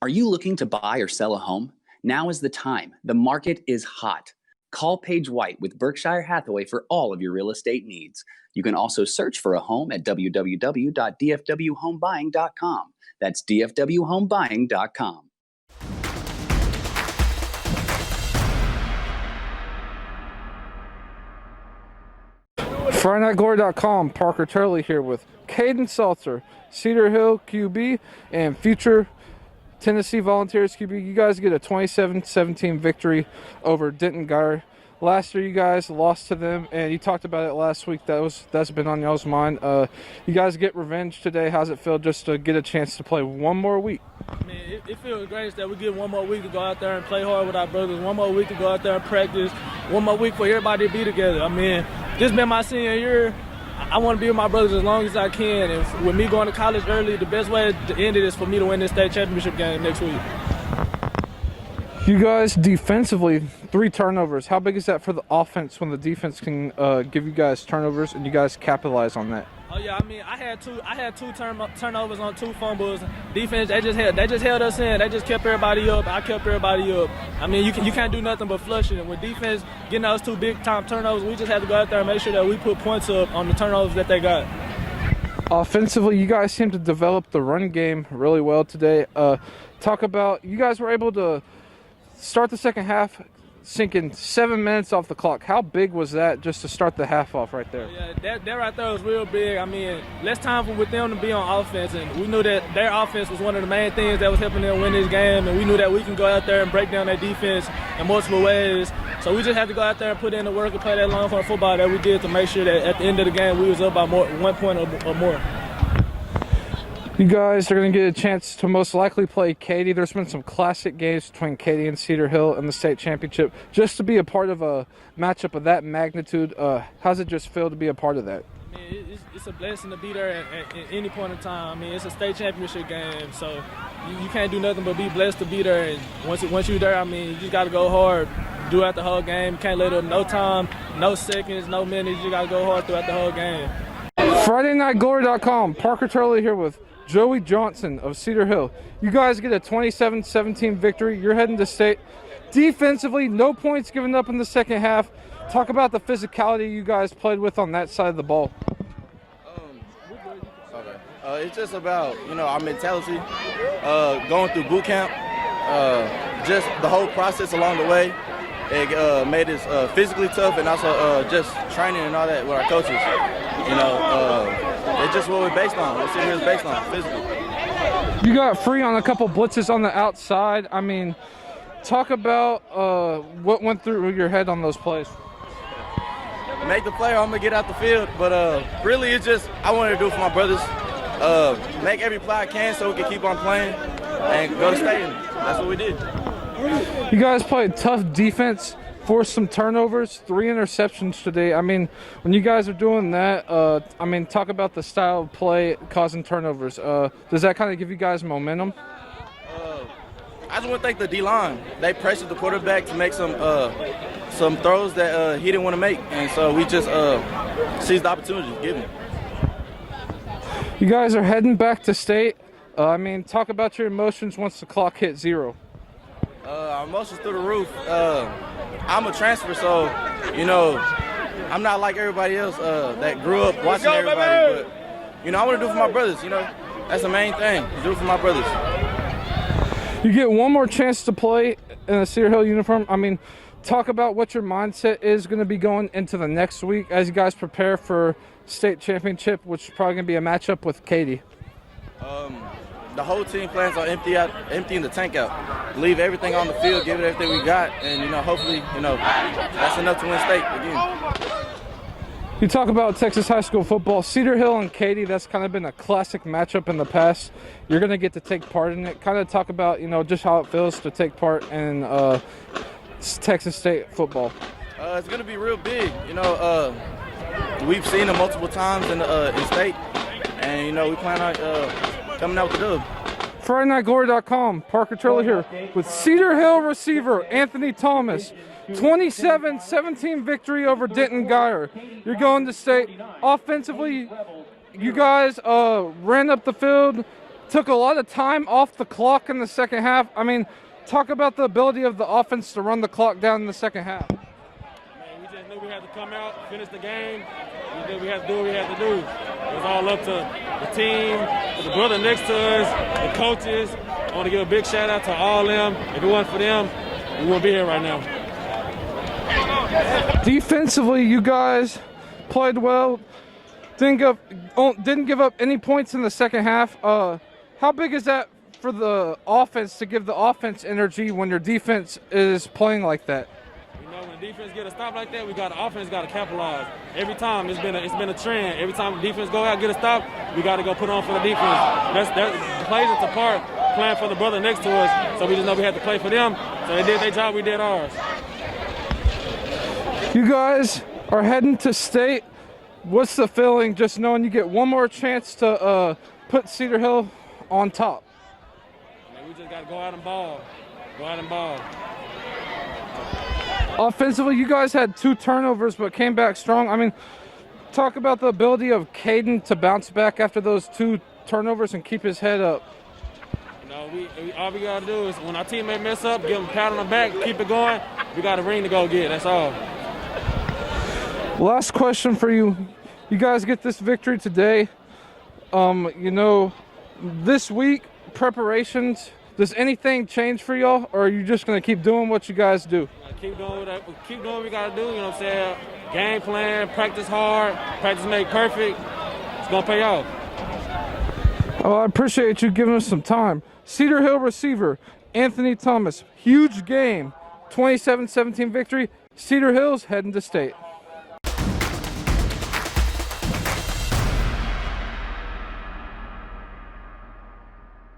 Are you looking to buy or sell a home? Now is the time. The market is hot. Call Paige White with Berkshire Hathaway for all of your real estate needs. You can also search for a home at www.dfwhomebuying.com. That's dfwhomebuying.com. FridayNightGlory.com, Parker Turley here with Kaidon Salter, Cedar Hill QB, and future Tennessee Volunteers QB. You guys get a 27-17 victory over Denton Guyer. Last year you guys lost to them, and you talked about it last week. That's been on y'all's mind. You guys get revenge today. How's it feel just to get a chance to play one more week? I mean, it feels great that we get one more week to go out there and play hard with our brothers, one more week to go out there and practice, one more week for everybody to be together. I mean, this been my senior year. I want to be with my brothers as long as I can, and with me going to college early, the best way to end it is for me to win this state championship game next week. You guys defensively, 3 turnovers. How big is that for the offense when the defense can give you guys turnovers and you guys capitalize on that? Oh yeah, I mean, I had two turnovers on 2 fumbles. Defense, they just held us in. They just kept everybody up. I kept everybody up. I mean, you can't do nothing but flush it. And with defense getting those 2 big time turnovers, we just had to go out there and make sure that we put points up on the turnovers that they got. Offensively, you guys seem to develop the run game really well today. Talk about, you guys were able to start the second half sinking 7 minutes off the clock. How big was that just to start the half off right there? Yeah, that right there was real big. I mean, less time with them to be on offense, and we knew that their offense was one of the main things that was helping them win this game, and we knew that we can go out there and break down their defense in multiple ways. So we just had to go out there and put in the work and play that long form football that we did to make sure that at the end of the game we was up by 1 point or more. You guys are going to get a chance to most likely play Katy. There's been some classic games between Katy and Cedar Hill in the state championship. Just to be a part of a matchup of that magnitude, how's it just feel to be a part of that? I mean, it's a blessing to be there at any point in time. I mean, it's a state championship game, so you can't do nothing but be blessed to be there. And once you're there, I mean, you just got to go hard throughout the whole game. You can't let up no time, no seconds, no minutes. You got to go hard throughout the whole game. FridayNightGlory.com, Parker Turley here with Joey Johnson of Cedar Hill. You guys get a 27-17 victory. You're heading to state. Defensively, no points given up in the second half. Talk about the physicality you guys played with on that side of the ball. It's just about, our mentality, going through boot camp, just the whole process along the way. It made us physically tough, and also just training and all that with our coaches. It's just what we're based on. What Cedar Hill is based on, physically. You got free on a couple blitzes on the outside. I mean, talk about what went through your head on those plays. Make the play or I'm going to get out the field. But really, it's just I wanted to do it for my brothers. Make every play I can so we can keep on playing and go to state. That's what we did. You guys played tough defense, forced some turnovers, 3 interceptions today. I mean, when you guys are doing that, talk about the style of play causing turnovers. Does that kind of give you guys momentum? I just want to thank the D-line. They pressured the quarterback to make some throws that he didn't want to make, and so we just seized the opportunity given. You guys are heading back to state. Talk about your emotions once the clock hit 0. Our emotions through the roof. I'm a transfer, so, I'm not like everybody else that grew up watching everybody. But, I want to do it for my brothers, That's the main thing, do it for my brothers. You get one more chance to play in a Cedar Hill uniform. Talk about what your mindset is going to be going into the next week as you guys prepare for state championship, which is probably going to be a matchup with Katy. The whole team plans on emptying the tank out. Leave everything on the field, give it everything we got, and hopefully, that's enough to win state again. You talk about Texas high school football, Cedar Hill and Katy. That's kind of been a classic matchup in the past. You're going to get to take part in it. Kind of talk about just how it feels to take part in Texas State football. It's going to be real big. We've seen them multiple times in state, and we plan on coming out with the dub. FridayNightGlory.com, Parker Turley here with Cedar Hill receiver Anthony Thomas. 27-17 victory over Denton Guyer. You're going to state. Offensively, you guys ran up the field, took a lot of time off the clock in the second half. I mean, talk about the ability of the offense to run the clock down in the second half. Man, we just knew we had to come out, finish the game. We knew we had to do what we had to do. It was all up to the team, to the brother next to us, the coaches. I want to give a big shout out to all them. If it wasn't for them, we wouldn't be here right now. Defensively, you guys played well. Didn't give up any points in the second half. How big is that for the offense to give the offense energy when your defense is playing like that? You know, when the defense get a stop like that, the offense got to capitalize. Every time it's been a trend. Every time the defense go out, get a stop, we got to go put on for the defense. That plays its a part playing for the brother next to us. So we just know we had to play for them. So they did their job, we did ours. You guys are heading to state. What's the feeling just knowing you get one more chance to put Cedar Hill on top? Man, we just got to go out and ball. Go out and ball. Offensively, you guys had 2 turnovers but came back strong. I mean, talk about the ability of Kaidon to bounce back after those 2 turnovers and keep his head up. You know, all we got to do is when our teammate mess up, give them a pat on the back, keep it going. We got a ring to go get. That's all. Last question for you. You guys get this victory today. You know, this week, preparations, does anything change for y'all, or are you just going to keep doing what you guys do? Keep doing what we got to do, you know what I'm saying? Game plan, practice hard, practice make perfect. It's going to pay off. Oh, I appreciate you giving us some time. Cedar Hill receiver, Anthony Thomas. Huge game. 27-17 victory. Cedar Hill's heading to state.